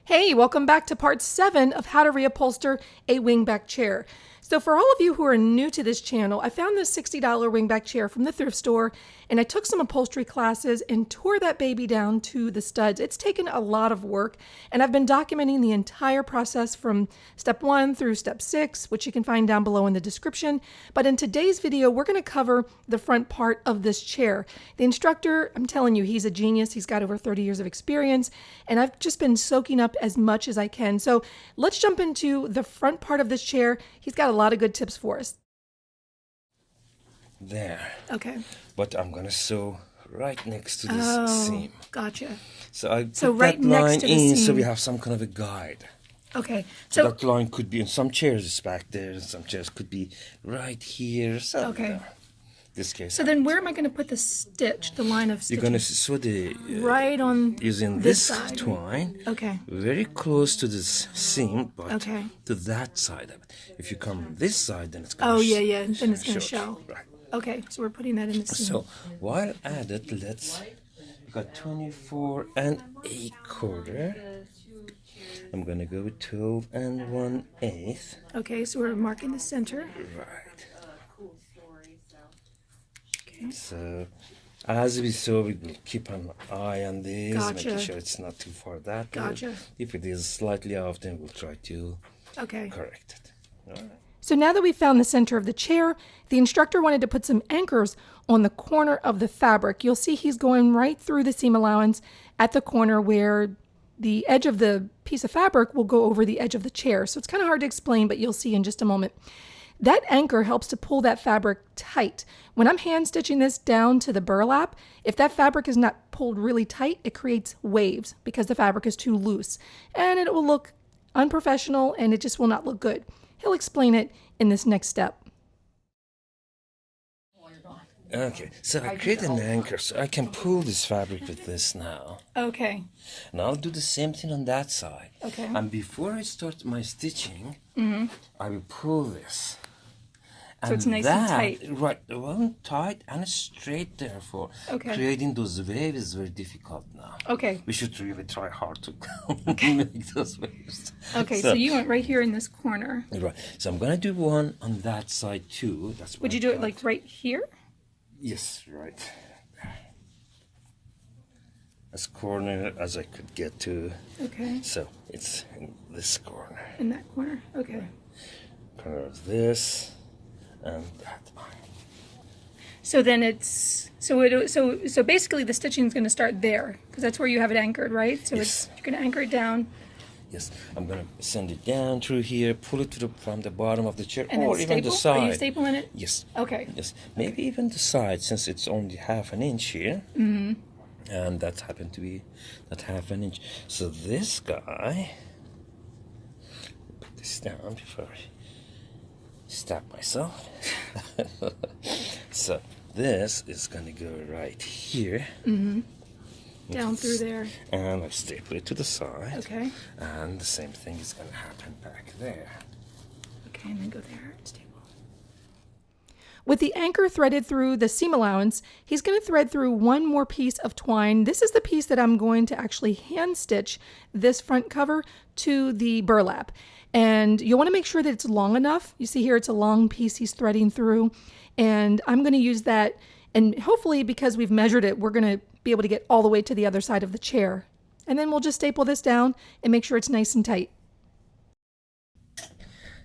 Hey, welcome back to part 7 of how to reupholster a wingback chair. So for all of you who are new to this channel, I found this $60 wingback chair from the thrift store, and I took some upholstery classes and tore that baby down to the studs. It's taken a lot of work, and I've been documenting the entire process from step 1 through step 6, which you can find down below in the description. But in today's video, we're going to cover the front part of this chair. The instructor, I'm telling you, he's a genius. He's got over 30 years of experience, and I've just been soaking up as much as I can. So let's jump into the front part of this chair. He's got a lot of good tips for us. There. Okay. But I'm gonna sew right next to this seam. Gotcha. So I put right that line next to the in seam. so we have some kind of a guide. Okay. So that line could be in some chairs it's back there, and some chairs could be right here. So okay. This case. So then where am I going to put the stitch, the line of stitching? You're gonna sew the right on using this this side, twine. Okay. Very close to this seam, but okay. to that side of it. If you come this side, then it's gonna then it's going to show. Right. Okay, so we're putting that in the seam. So while at it, we got 24 and 1/4. I'm gonna go with 12 and 1/8. Okay, so we're marking the center. Right. Okay. So as we sew, we will keep an eye on this, Gotcha. making sure it's not too far that way. Gotcha. If it is slightly off, then we'll try to correct it. All right. So now that we've found the center of the chair, the instructor wanted to put some anchors on the corner of the fabric. You'll see he's going right through the seam allowance at the corner where the edge of the piece of fabric will go over the edge of the chair. So it's kind of hard to explain, but you'll see in just a moment. That anchor helps to pull that fabric tight. When I'm hand stitching this down to the burlap, if that fabric is not pulled really tight, it creates waves because the fabric is too loose. And it will look unprofessional and it just will not look good. He'll explain it in this next step. Okay, so I create an anchor so I can pull this fabric with this now. Okay. And I'll do the same thing on that side. Okay. And before I start my stitching, I will pull this. So it's nice and tight. Right, well, tight and straight, therefore. Okay. Creating those waves is very difficult now. Okay. We should really try hard to make those waves. Okay, so you went right here in this corner. Right, so I'm going to do one on that side too. That's Would you do it like right here? Yes, right. As corner as I could get to. Okay. So it's in this corner. In that corner, okay. Corner of this and that. So then it's so basically the stitching is going to start there because that's where you have it anchored, right? So Yes. you're going to anchor it down. Yes, I'm gonna send it down through here, pull it from the bottom of the chair, And or then even the staple? Are you side. stapling it? Yes. Okay. Yes, maybe even the side, since it's only 1/2 inch here. And that happened to be that 1/2 inch. So this guy, put this down before I stab myself. So this is gonna go right here. Down through there. And I staple it to the side. Okay. And the same thing is gonna happen back there. Okay, and then go there and staple. With the anchor threaded through the seam allowance, he's going to thread through one more piece of twine. This is the piece that I'm going to actually hand stitch this front cover to the burlap. And you'll want to make sure that it's long enough. You see here it's a long piece he's threading through. And I'm going to use that. And hopefully, because we've measured it, we're going to be able to get all the way to the other side of the chair. And then we'll just staple this down and make sure it's nice and tight.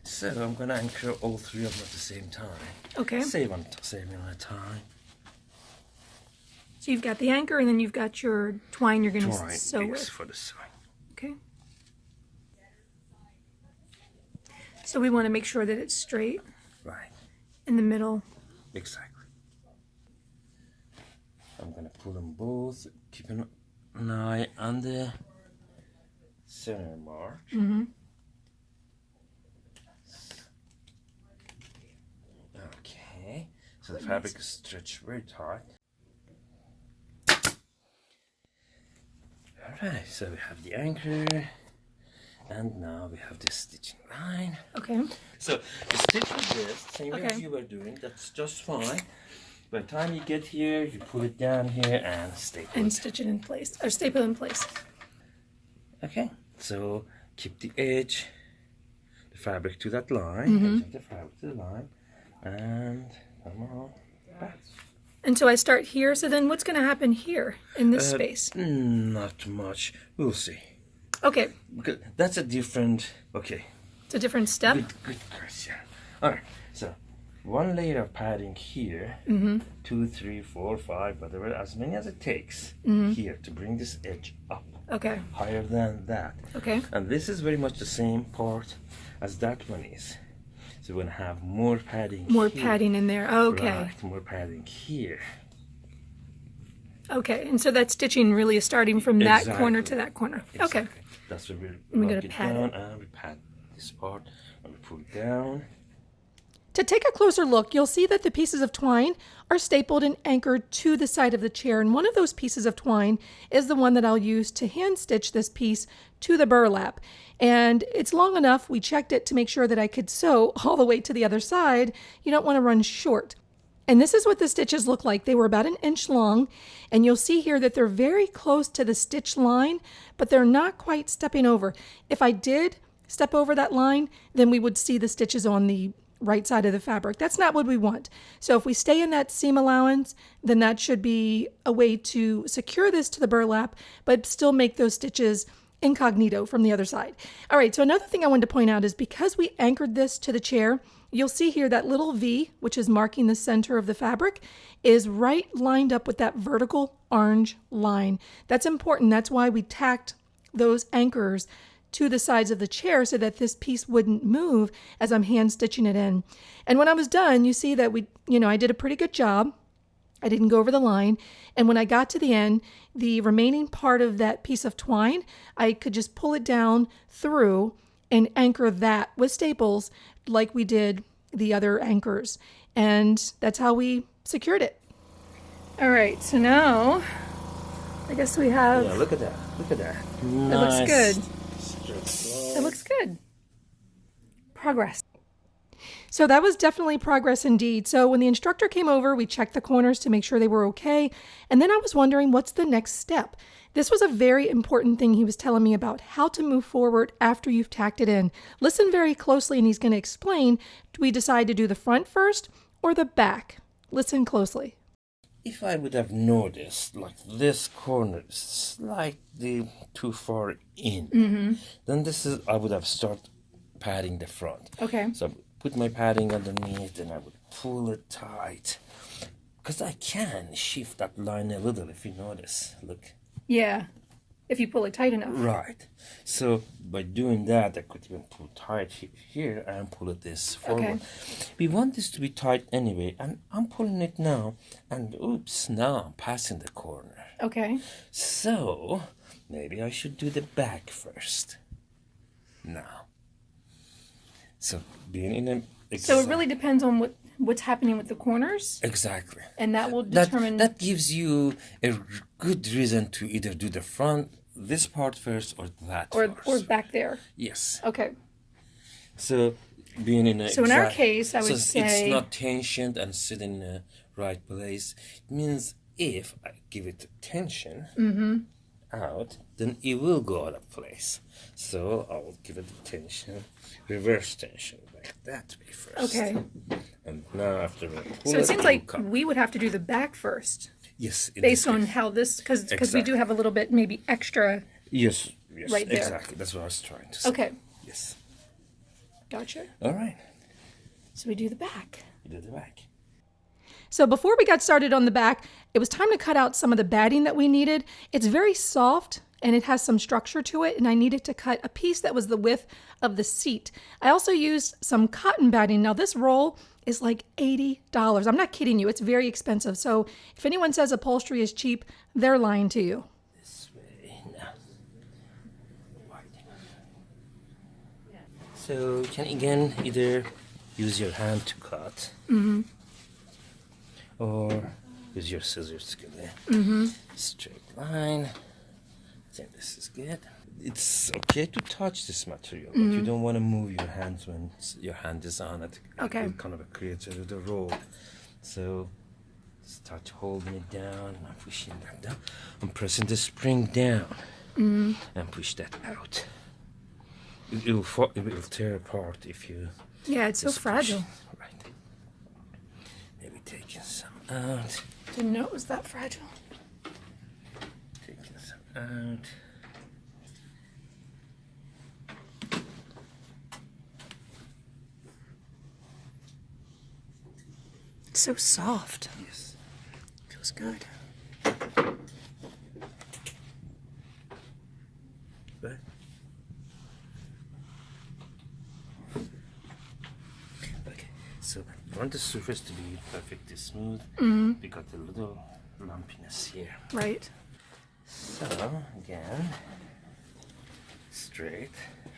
So I'm going to anchor all 3 of them at the same time. Okay. Saving on time. So you've got the anchor and then you've got your twine you're going to sew yes, with. for the sewing. Okay. So we want to make sure that it's straight. Right. In the middle. Exactly. I'm going to pull them both, keep an eye on the center mark. Okay, so the fabric is stretched very tight. Alright, so we have the anchor, and now we have the stitching line. Okay. So the stitch with this, same as you were doing, that's just fine. By the time you get here, you pull it down here and staple it. And stitch it in place, or staple in place. Okay. So keep the edge, the fabric to that line, edge of the fabric to the line, and come on back. And so I start here. So then what's going to happen here in this space? Not much. We'll see. Okay. Because that's a different. Okay. It's a different step. Good question. All right. So one layer of padding here. 2, 3, 4, 5, whatever, as many as it takes here to bring this edge up. Okay. Higher than that. Okay. And this is very much the same part as that one is. So we're going to have more padding More here. padding in there. Okay. Right, more padding here. Okay. And so that stitching really is starting from that corner to that corner. Exactly. Okay. That's where We we gotta lock it pad down it. and we pad this part and we pull it down. To take a closer look, you'll see that the pieces of twine are stapled and anchored to the side of the chair. And one of those pieces of twine is the one that I'll use to hand stitch this piece to the burlap. And it's long enough. We checked it to make sure that I could sew all the way to the other side. You don't want to run short. And this is what the stitches look like. They were about 1 inch long, and you'll see here that they're very close to the stitch line, but they're not quite stepping over. If I did step over that line, then we would see the stitches on the right side of the fabric. That's not what we want. So if we stay in that seam allowance, then that should be a way to secure this to the burlap, but still make those stitches incognito from the other side. All right, so another thing I wanted to point out is because we anchored this to the chair, you'll see here that little V, which is marking the center of the fabric, is right lined up with that vertical orange line. That's important. That's why we tacked those anchors to the sides of the chair so that this piece wouldn't move as I'm hand stitching it in. And when I was done, you see that I did a pretty good job. I didn't go over the line. And when I got to the end, the remaining part of that piece of twine, I could just pull it down through and anchor that with staples like we did the other anchors. And that's how we secured it. All right, so now I guess we have... Yeah, look at that. Look at that. It Nice. looks good. It looks good. Progress. So that was definitely progress indeed. So when the instructor came over, we checked the corners to make sure they were okay. And then I was wondering, what's the next step? This was a very important thing he was telling me about how to move forward after you've tacked it in. Listen very closely and he's going to explain, do we decide to do the front first or the back? Listen closely. If I would have noticed, like this corner is slightly too far in, then I would have started padding the front. Okay. So I put my padding underneath and I would pull it tight. Because I can shift that line a little if you notice. Look. Yeah, if you pull it tight enough. Right. So by doing that, I could even pull tight here and pull it this forward. Okay. We want this to be tight anyway, and I'm pulling it now, and oops, now I'm passing the corner. Okay. So maybe I should do the back first. Now. So being in a... So it really depends on what's happening with the corners. Exactly. And that will determine... That gives you a good reason to either do the front, this part first, or that or first. back there. Yes. Okay. So being in a... So in our case, I would so say... it's not tensioned and sit in the right place. It means if I give it tension out, then it will go out of place. So I will give it the tension, reverse tension, like that way first. Okay. And now after I pull So it seems will like come. we would have to do the back first. Yes. in Based this on case. how this... Because we Exactly. do have a little bit maybe extra... Yes, right there. exactly. That's what I was trying to say. Okay. Yes. Gotcha. All right. So we do the back. You do the back. So before we got started on the back, it was time to cut out some of the batting that we needed. It's very soft and it has some structure to it, and I needed to cut a piece that was the width of the seat. I also used some cotton batting. Now this roll is like $80. I'm not kidding you. It's very expensive. So if anyone says upholstery is cheap, they're lying to you. This way now. So you can again either use your hand to cut, or use your scissors to get there. Straight line. I think this is good. It's okay to touch this material, but you don't want to move your hands when your hand is on it. Okay. It kind of creates a little roll. So start holding it down. I'm pushing that down. I'm pressing the spring down and push that out. it will tear apart if you. Yeah, it's so just push. fragile. Right. Maybe taking some out. Didn't know it was that fragile. Taking some out. It's so soft. Yes. Feels good. Right. Okay, so you want the surface to be perfectly smooth. We got a little lumpiness here. Right. So again, straight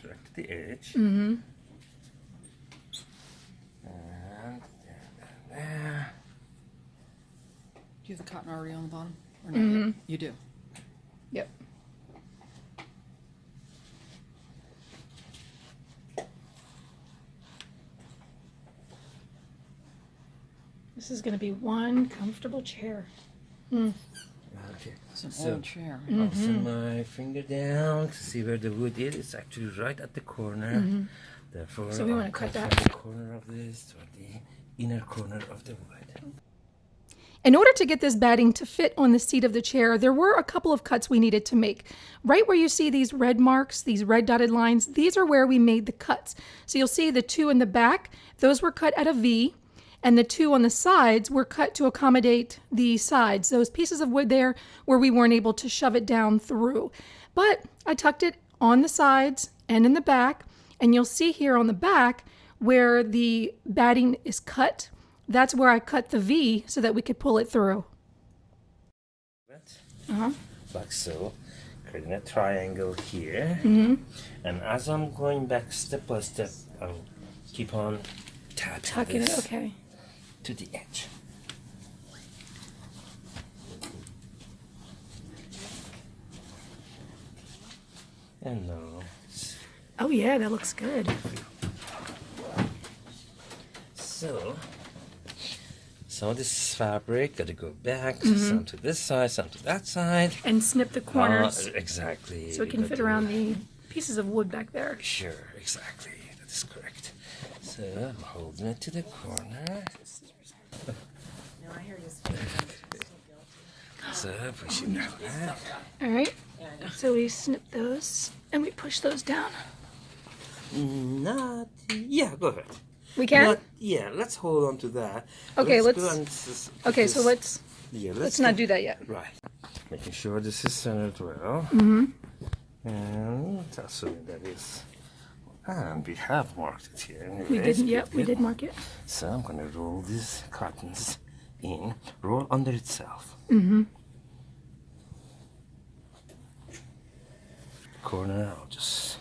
right to the edge. And there. Do you have the cotton already on the bottom? Or not yet? You do. Yep. This is going to be one comfortable chair. Okay. It's an So- old chair. I'll send my finger down to see where the wood is. It's actually right at the corner. Therefore, So we wanna I'll cut from that. the corner of this to the inner corner of the wood. In order to get this batting to fit on the seat of the chair, there were a couple of cuts we needed to make. Right where you see these red marks, these red dotted lines, these are where we made the cuts. So you'll see the two in the back, those were cut at a V, and the two on the sides were cut to accommodate the sides, those pieces of wood there where we weren't able to shove it down through. But I tucked it on the sides and in the back, and you'll see here on the back where the batting is cut. That's where I cut the V so that we could pull it through. Like so, creating a triangle here. And as I'm going back step by step, I'll keep on tapping Tucking it, this okay. to the edge. And now, Oh yeah, that looks good. so some of this fabric got to go back, some to this side, some to that side. And snip the corners Exactly. so it can got fit to- around the pieces of wood back there. Sure, exactly. That is correct. So I'm holding it to the corner. So pushing that back. All right. So we snip those and we push those down. Not. Yeah, go ahead. We can? Not, yeah, let's hold on to that. Okay, go let's- and s- Okay, so this- let's Yeah, let's not do that yet. Right. Making sure this is centered well. And assuming that is. And we have marked it here. We anyways. didn't yet. We Good. did mark it. So I'm gonna roll these cottons in, roll under itself. Corner, I'll just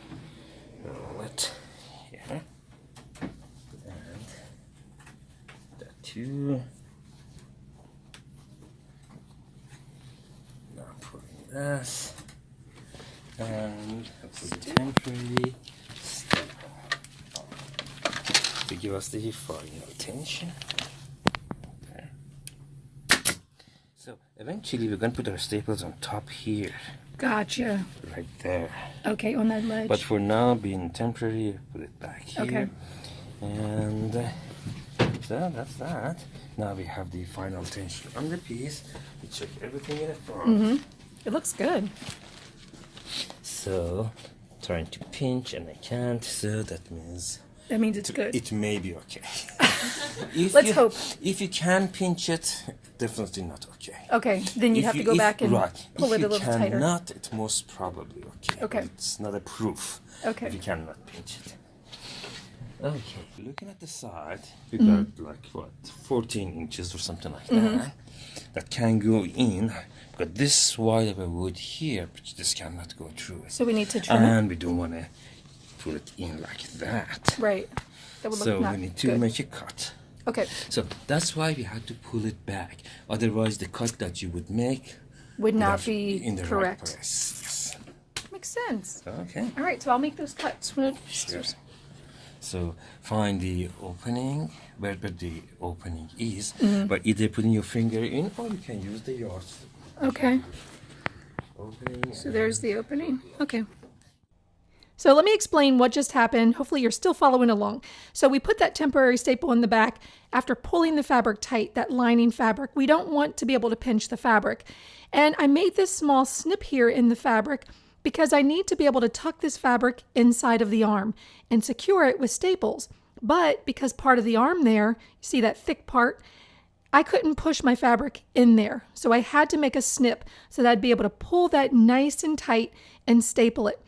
roll it here. And that too. Now I'm putting this. And I'll put a temporary step to give us the final tension. There. So eventually we're going to put our staples on top here, Gotcha. right there. Okay, on that ledge. But for now, being temporary, put it back here. Okay. And so that's that. Now we have the final tension on the piece. We check everything in the front. It looks good. So trying to pinch and I can't. So that means That means it's good. it may be okay. If Let's you- hope. If you can pinch it, definitely not okay. Okay, then you If have to go back and pull if it a little you tighter. cannot, it's most probably okay. Okay. But it's not a proof. Okay. If you cannot pinch it. Okay. Looking at the side, we got like what, 14 inches or something like that. That can go in. Got this wide of a wood here, but this cannot go through it. So we need to trim it. And we don't want to put it in like that. Right. That would look So not we need to good. make a cut. Okay. So that's why we had to pull it back. Otherwise, the cut that you would make Would would not have be in the correct. right place. Makes sense. Okay. All right, so I'll make those cuts. Sure. So find the opening where the opening is, by either putting your finger in or you can use the yardstick. Okay. Opening. So there's the opening. Okay. So let me explain what just happened. Hopefully you're still following along. So we put that temporary staple in the back after pulling the fabric tight, that lining fabric. We don't want to be able to pinch the fabric. And I made this small snip here in the fabric because I need to be able to tuck this fabric inside of the arm and secure it with staples. But because part of the arm there, you see that thick part, I couldn't push my fabric in there. So I had to make a snip so that I'd be able to pull that nice and tight and staple it.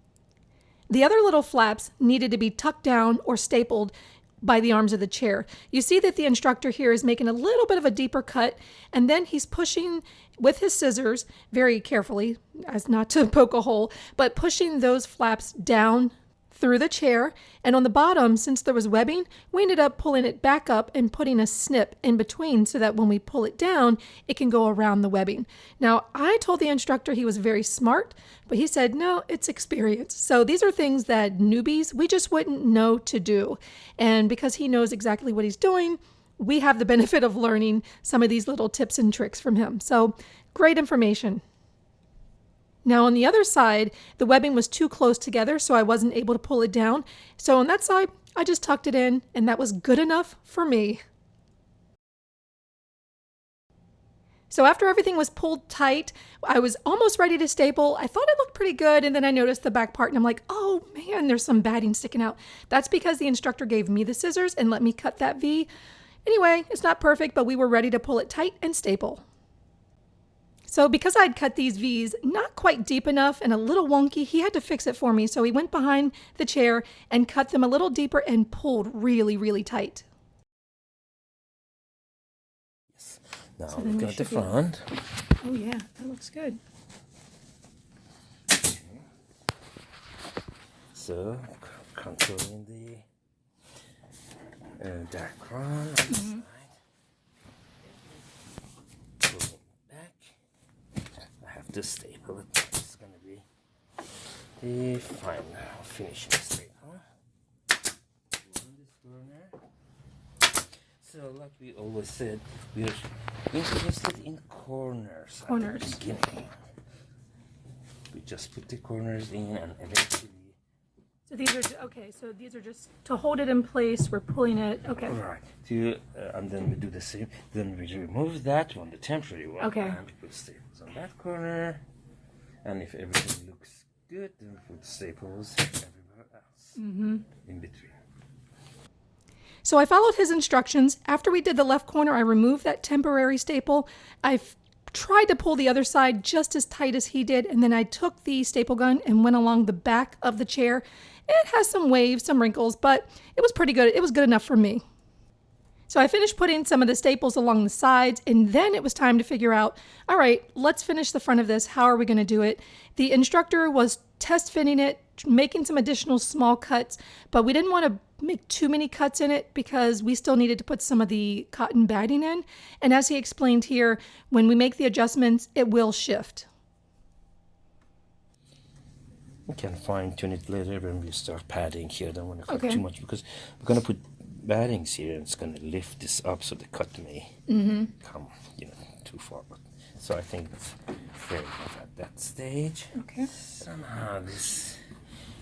The other little flaps needed to be tucked down or stapled by the arms of the chair. You see that the instructor here is making a little bit of a deeper cut, and then he's pushing with his scissors very carefully, as not to poke a hole, but pushing those flaps down through the chair. And on the bottom, since there was webbing, we ended up pulling it back up and putting a snip in between so that when we pull it down, it can go around the webbing. Now, I told the instructor he was very smart, but he said, no, it's experience. So these are things that newbies, we just wouldn't know to do. And because he knows exactly what he's doing, we have the benefit of learning some of these little tips and tricks from him. So great information. Now on the other side, the webbing was too close together, so I wasn't able to pull it down. So on that side, I just tucked it in, and that was good enough for me. So after everything was pulled tight, I was almost ready to staple. I thought it looked pretty good, and then I noticed the back part, and I'm like, oh man, there's some batting sticking out. That's because the instructor gave me the scissors and let me cut that V. Anyway, it's not perfect, but we were ready to pull it tight and staple. So because I'd cut these V's not quite deep enough and a little wonky, he had to fix it for me. So he went behind the chair and cut them a little deeper and pulled really, really tight. Yes. Now we've got the front. Oh yeah, that looks good. Okay. So controlling the dark crown on the side. To staple it. It's going to be the final finishing staple on this corner. So like we always said, we're interested in corners. Corners. At the beginning. We just put the corners in and eventually. So these are okay. So these are just to hold it in place. We're pulling it. Okay. Right. And then we do the same. Then we remove that one, the temporary one. Okay. And we put staples on that corner. And if everything looks good, then we put staples everywhere else in between. So I followed his instructions. After we did the left corner, I removed that temporary staple. I've tried to pull the other side just as tight as he did, and then I took the staple gun and went along the back of the chair. It has some waves, some wrinkles, but it was pretty good. It was good enough for me. So I finished putting some of the staples along the sides, and then it was time to figure out, all right, let's finish the front of this. How are we going to do it? The instructor was test fitting it, making some additional small cuts, but we didn't want to make too many cuts in it because we still needed to put some of the cotton batting in. And as he explained here, when we make the adjustments, it will shift. We can fine tune it later when we start padding here. Don't want to cut Okay. too much because we're going to put battings here and it's going to lift this up so the cut may come, too far. So I think it's fair enough at that stage. Okay. Somehow this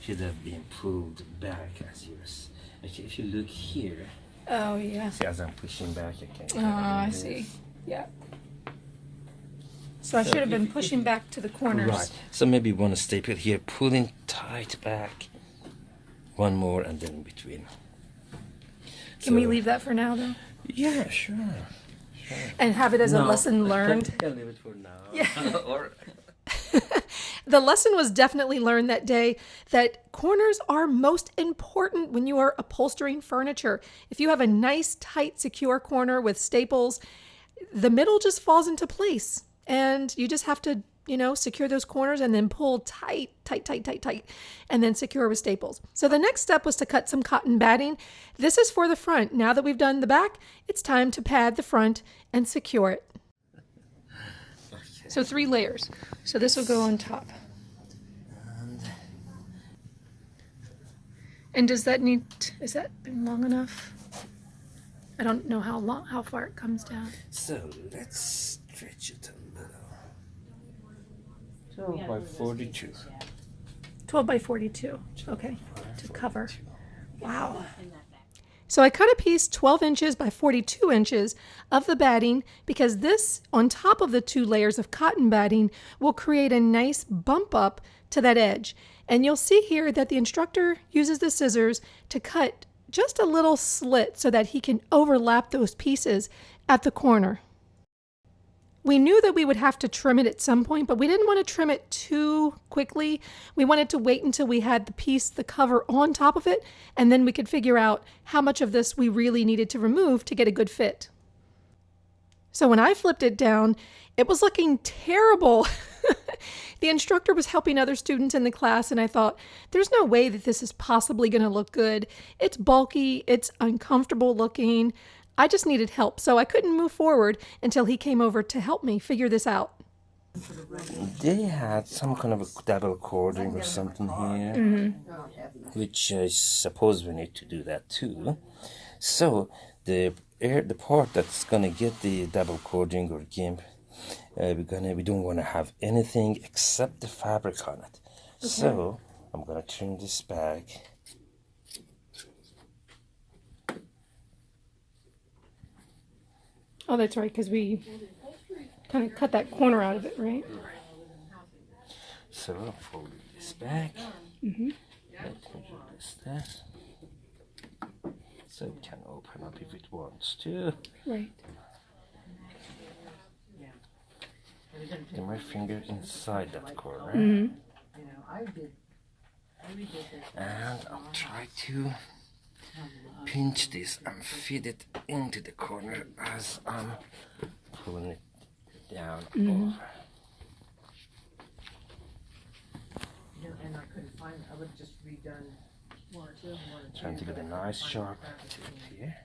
should have been pulled back as yours. Actually, if you look here, Oh, yeah. see as I'm pushing back, I can. I see. Yeah. So I should have been pushing back to the corners. Right. So maybe you want to staple it here, pulling tight back. One more and then in between. Can we leave that for now, though? Yeah, sure. And have it as a lesson learned? I'll leave it for now. Yeah. Or The lesson was definitely learned that day that corners are most important when you are upholstering furniture. If you have a nice, tight, secure corner with staples, the middle just falls into place. And you just have to, secure those corners and then pull tight, and then secure with staples. So the next step was to cut some cotton batting. This is for the front. Now that we've done the back, it's time to pad the front and secure it. So 3 layers. So this will go on top. And is that been long enough? I don't know how far it comes down. so let's stretch it a little. So by 42. 12 by 42. Okay, to cover. Wow. So I cut a piece 12 inches by 42 inches of the batting because this, on top of the 2 layers of cotton batting, will create a nice bump up to that edge. And you'll see here that the instructor uses the scissors to cut just a little slit so that he can overlap those pieces at the corner. We knew that we would have to trim it at some point, but we didn't want to trim it too quickly. We wanted to wait until we had the piece, the cover on top of it, and then we could figure out how much of this we really needed to remove to get a good fit. So when I flipped it down, it was looking terrible. The instructor was helping other students in the class, and I thought, there's no way that this is possibly going to look good. It's bulky, it's uncomfortable looking. I just needed help, so I couldn't move forward until he came over to help me figure this out. They had some kind of a double cording or something here, which I suppose we need to do that too. So the part that's gonna get the double cording or gimp, we don't want to have anything except the fabric on it. Okay. So I'm gonna trim this back. Oh, that's right, because we kind of cut that corner out of it, right? So I'll fold this back. Let me do this. So it can open up if it wants to. Right. Get my finger inside that corner. Mm-hmm. And I'll try to pinch this and feed it into the corner as I'm pulling it down over. And I couldn't find it. I would have just redone one or two. Trying to get a nice sharp tip here.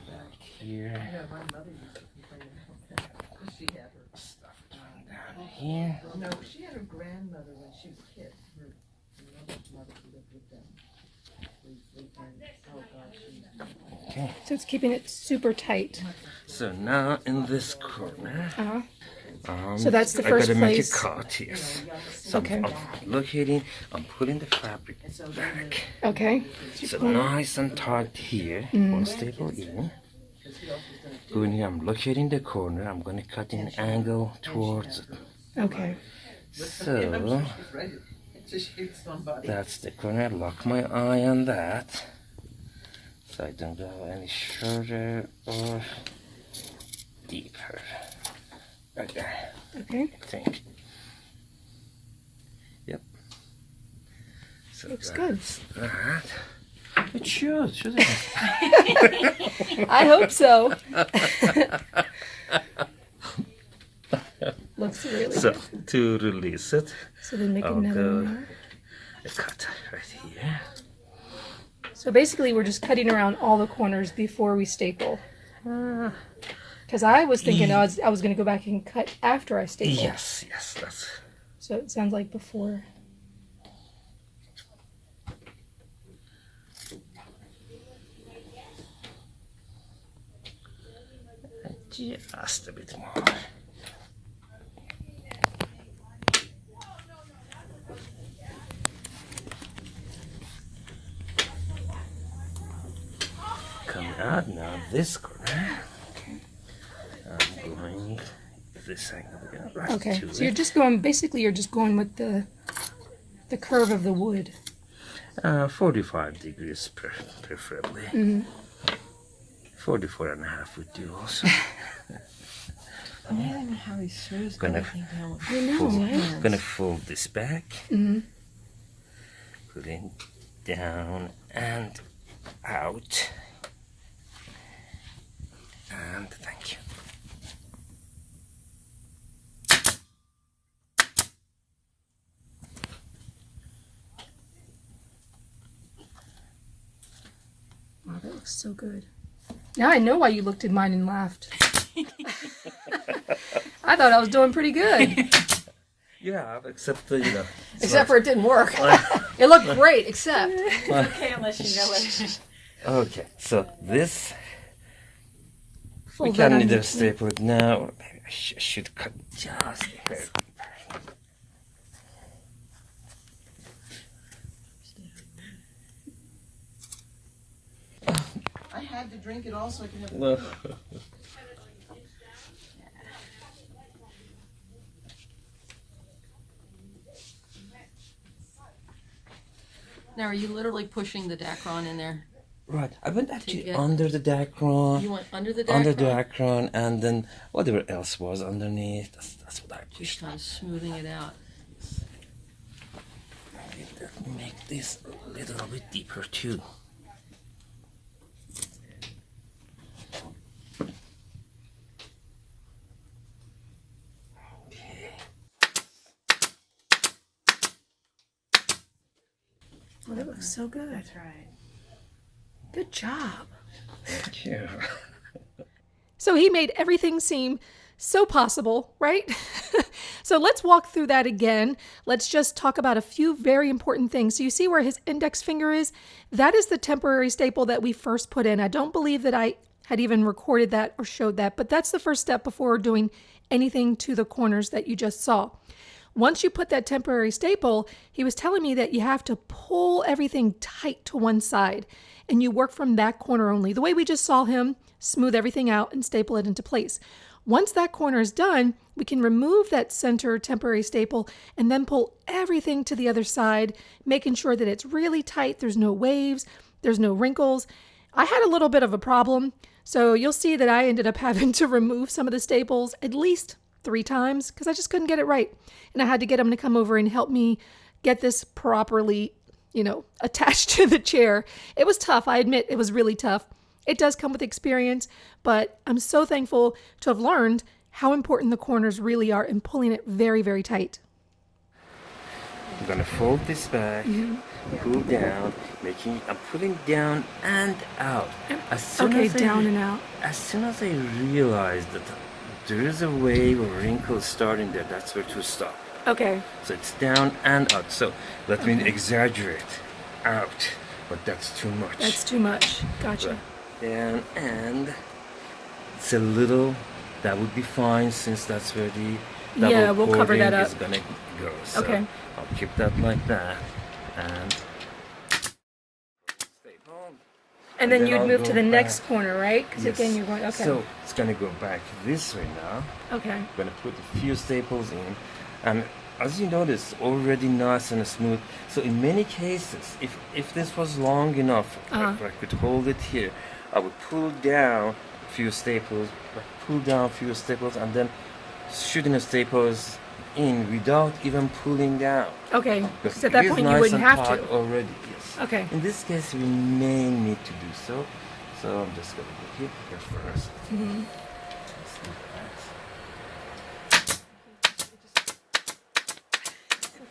Back here. Yeah, my mother used to complain about that. She had her Stuff it right down here. No, she had her grandmother when she was a kid. Her mother lived with them. Oh gosh. Okay. So it's keeping it super tight. So now in this corner, so that's the first I gotta place. make a cut here. So Okay. I'm locating, I'm putting the fabric back. Okay. So nice and tight here, one staple in. Going here, I'm locating the corner, I'm gonna cut an angle towards it. Okay. So, that's the corner, lock my eye on that. So I don't go any shorter or deeper. Right there. Okay. I think. Yep. So Looks good. That. It should, shouldn't it? I hope so. Looks really So, good. to release it, So then make I'll another go one. a cut right here. So basically we're just cutting around all the corners before we staple. Because I was thinking I was going to go back and cut after I staple. Yes, that's. So it sounds like before. Just a bit more. Coming out now, this corner. I'm going this angle again. Right Okay. to So you're it. just going, basically you're just going with the curve of the wood. 45 degrees preferably. 44.5 would do also. Amazing how he shows Gonna everything down with I know, right? Gonna fold this back. Put it down and out. And thank you. Wow, that looks so good. Now I know why you looked at mine and laughed. I thought I was doing pretty good. Yeah, except Except for it didn't work. It looked great, except. okay, unless you know it. Okay, so this we Fold that can on either your staple it now, or maybe I should cut just here. had to drink it all so I can have No. Now, are you literally pushing the Dacron in there? Right. I went actually get- under the Dacron. You went under the Dacron? Under the Dacron, and then whatever else was underneath. That's what I Just pushed. kind of smoothing it out. Let me make this a little bit deeper too. Okay. Oh, that looks so good. That's right. Good job. Thank you. So he made everything seem so possible, right? So let's walk through that again. Let's just talk about a few very important things. So you see where his index finger is? That is the temporary staple that we first put in. I don't believe that I had even recorded that or showed that, but that's the first step before doing anything to the corners that you just saw. Once you put that temporary staple, he was telling me that you have to pull everything tight to one side and you work from that corner only. The way we just saw him smooth everything out and staple it into place. Once that corner is done, we can remove that center temporary staple and then pull everything to the other side, making sure that it's really tight. There's no waves, there's no wrinkles. I had a little bit of a problem, so you'll see that I ended up having to remove some of the staples at least 3 times because I just couldn't get it right. And I had to get him to come over and help me get this properly, attached to the chair. It was tough. I admit it was really tough. It does come with experience, but I'm so thankful to have learned how important the corners really are in pulling it very, very tight. I'm gonna fold this back, pull down, I'm pulling down and out. As soon as out. As soon as I realized that there is a wave or wrinkle starting there, that's where to stop. Okay. So it's down and out. So let me exaggerate. Out. But that's too much. That's too much. Gotcha. Down and it's a little, that would be fine since that's where the double we'll cover that cording up. is gonna go. So Okay. I'll keep that like that and staple. And then you'd I'll move go to the next back. corner, right? Because Yes. again, you're going, okay. So it's gonna go back this way now. Okay. I'm gonna put a few staples in, and as you notice, already nice and smooth. So in many cases, if this was long enough, if I could hold it here, I would pull down a few staples, and then shooting the staples in without even pulling down. Okay. Because Because at that it is point, nice you wouldn't and have taut to. already. Yes. Okay. In this case, we may need to do so. So I'm just gonna go here first. Mm-hmm. Let's do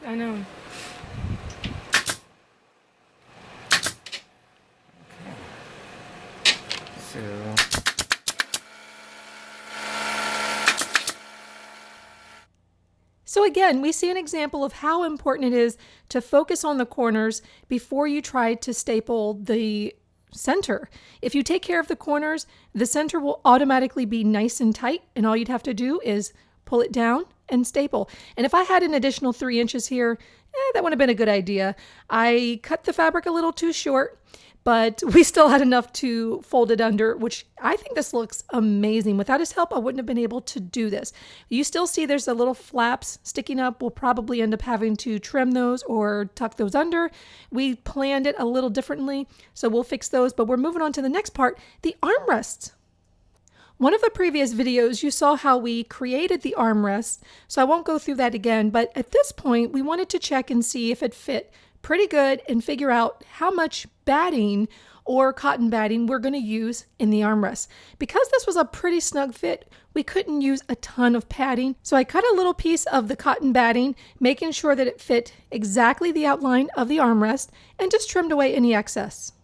that. I know. So So again, we see an example of how important it is to focus on the corners before you try to staple the center. If you take care of the corners, the center will automatically be nice and tight, and all you'd have to do is pull it down and staple. And if I had an additional 3 inches here, that would have been a good idea. I cut the fabric a little too short, but we still had enough to fold it under, which I think this looks amazing. Without his help, I wouldn't have been able to do this. You still see there's a little flaps sticking up. We'll probably end up having to trim those or tuck those under. We planned it a little differently, so we'll fix those, but we're moving on to the next part, the armrests. One of the previous videos, you saw how we created the armrest, so I won't go through that again, but at this point, we wanted to check and see if it fit pretty good and figure out how much batting or cotton batting we're going to use in the armrest. Because this was a pretty snug fit, we couldn't use a ton of padding, so I cut a little piece of the cotton batting, making sure that it fit exactly the outline of the armrest, and just trimmed away any excess.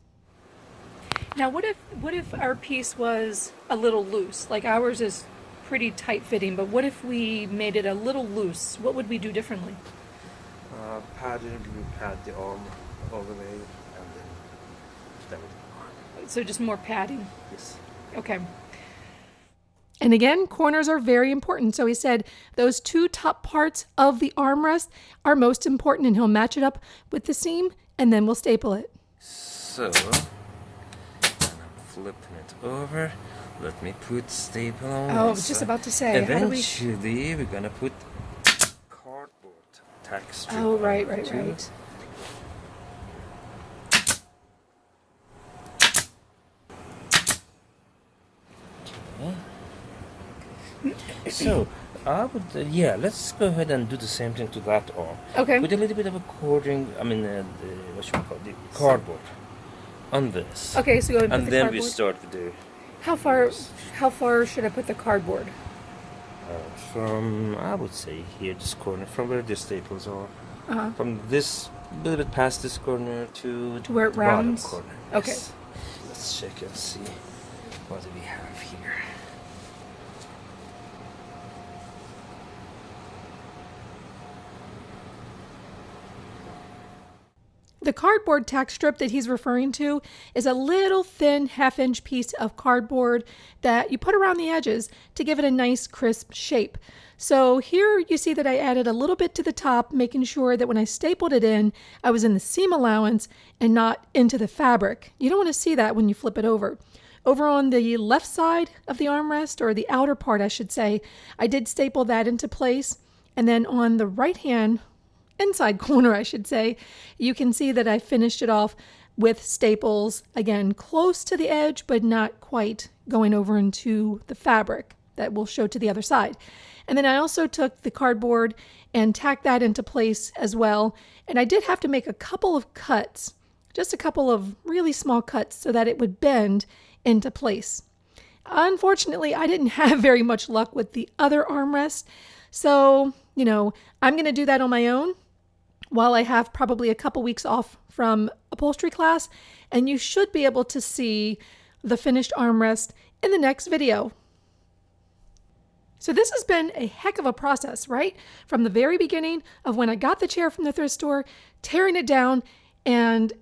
Now, what if our piece was a little loose? Like ours is pretty tight fitting, but what if we made it a little loose? What would we do differently? padding, we pad the arm all the way, and then that would be fine. So just more padding. Yes. Okay. And again, corners are very important. So he said those 2 top parts of the armrest are most important, and he'll match it up with the seam, and then we'll staple it. So, I'm flipping it over. Let me put staple on. Oh, I was just about to say, how do we... Eventually, we're gonna put cardboard tack strip. Oh, right, on right, too. right. So, I would, let's go ahead and do the same thing to that arm. Okay. With a little bit of a cording, what should we call it? The cardboard on this. Okay, so go ahead and And put the then cardboard. we start with the, How far should I put the cardboard? from, I would say here, this corner, from where the staples are. Uh-huh. From this, a little bit past this corner to where it the bottom rounds? corner. Okay. Yes. Let's check and see what do we have here. The cardboard tack strip that he's referring to is a little thin half-inch piece of cardboard that you put around the edges to give it a nice crisp shape. So here you see that I added a little bit to the top, making sure that when I stapled it in, I was in the seam allowance and not into the fabric. You don't want to see that when you flip it over. Over on the left side of the armrest, or the outer part I should say, I did staple that into place. And then on the right hand inside corner, I should say, you can see that I finished it off with staples, again, close to the edge, but not quite going over into the fabric that will show to the other side. And then I also took the cardboard and tacked that into place as well. And I did have to make a couple of cuts, just a couple of really small cuts so that it would bend into place. Unfortunately, I didn't have very much luck with the other armrest. So, I'm going to do that on my own while I have probably a couple weeks off from upholstery class, and you should be able to see the finished armrest in the next video. So this has been a heck of a process, right? From the very beginning of when I got the chair from the thrift store, tearing it down, and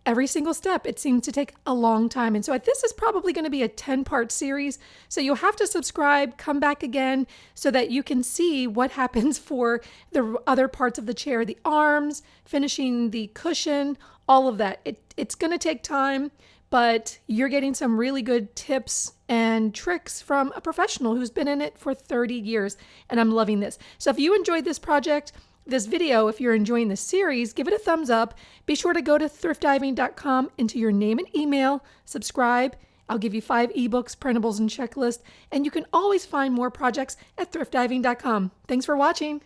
every single step, it seemed to take a long time. And so this is probably going to be a 10-part series. So you'll have to subscribe, come back again so that you can see what happens for the other parts of the chair, the arms, finishing the cushion, all of that. It's going to take time, but you're getting some really good tips and tricks from a professional who's been in it for 30 years. And I'm loving this. So if you enjoyed this project, this video, if you're enjoying this series, give it a thumbs up. Be sure to go to thriftdiving.com, enter your name and email, subscribe. I'll give you 5 ebooks, printables, and checklists. And you can always find more projects at thriftdiving.com. Thanks for watching.